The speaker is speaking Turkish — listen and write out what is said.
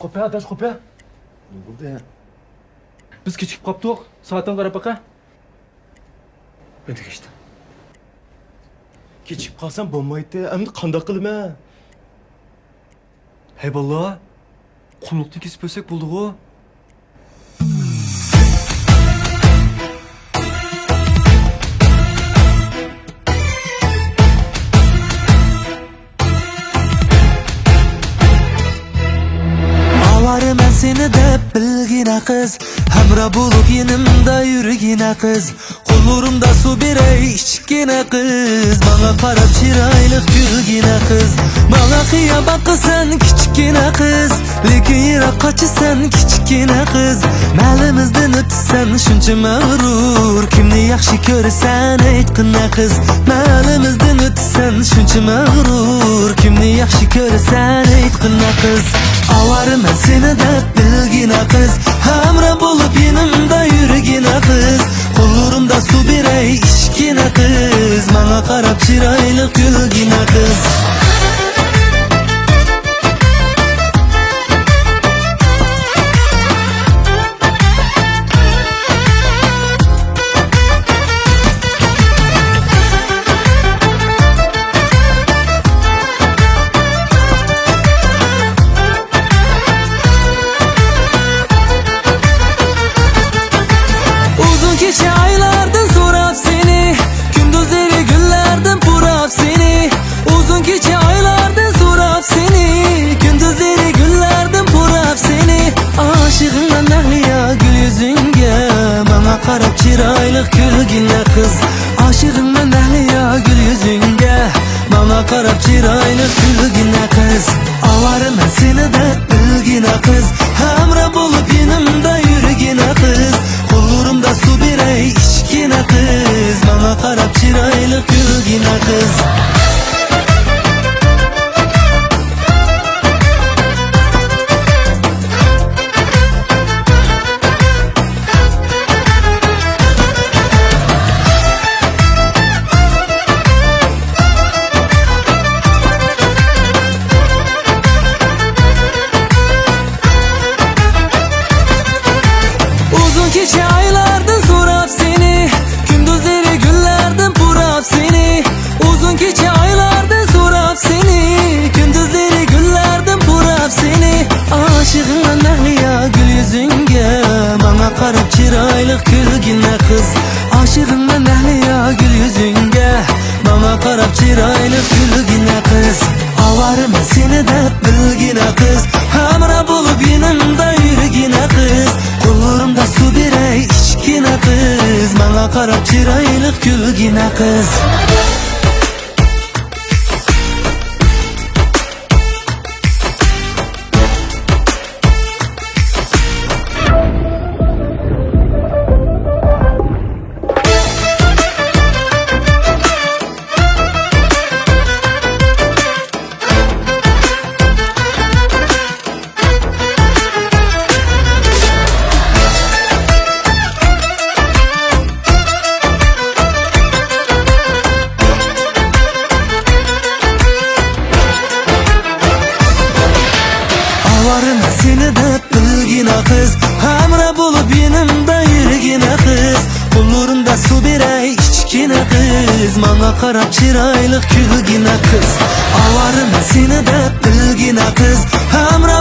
Kopya adaş kopya. Burada ya. Biz kechikib qolibdik. Soatdan qarab baqa. Ben de geçtim. Keçip kalsam bo'lmaydi. Endi qanday qilma? Hey balla. Qulluqni kesib bo'lsak bo'ldi-ku. Avarım ben seni de bilgine kız, Hamra bulup yanımda yürügine kız. Kollarımda su birey içkine kız, Bana karab çiraylık gülgine kız. Bana kıyaba sen küçükine kız, Lekin yirak kaçı sen küçükine kız. Məlimizden ötsen şunca mağrur, Kimni yaxshi görsen aytqina kız. Məlimizden ötsen şunca mağrur, Kimni yaxshi görsen aytqina kız. Avarım ben seni de bilgine kız, Hamra bulup yanımda yürügine kız. Kollarımda su birey içkine kız, Bana karab çiraylık gülgine kız. Uzun gece aylardan sorap seni, Gündüzleri günlerden burap seni. Uzun gece aylardan sorap seni, Gündüzleri günlerden burap seni. Aşığımdan nahliya gül yüzünge, Bana karab çiraylık gülgine kız. Aşığımdan nahliya gül yüzünge, Bana karab çiraylık gülgine kız. Avarım ben seni de bilgine kız, Hamra bulup yanımda yürügine kız. Kollarımda su birey içkine kız, Bana karab çiraylık gülgine kız. Uzun gece aylardan sorap seni, Gündüzleri günlerden burap seni. Uzun gece aylardan sorap seni, Gündüzleri günlerden burap seni. Aşığımdan nahliya gül yüzünge, Bana karab çiraylık gülgine kız. Aşığımdan nahliya gül yüzünge, Bana karab çiraylık gülgine kız. Avarım ben seni de bilgine kız, Hamra bulup yanımda yürügine kız. Kollarımda su birey içkine kız, Bana karab çiraylık gülgine kız. Avarım seni de bilgine kız, Hamra bulup yanımda yürügine kız. Kollarımda su birey içkine kız, Bana karab çiraylık gülgine kız. Avarım seni de bilgine kız, Hamra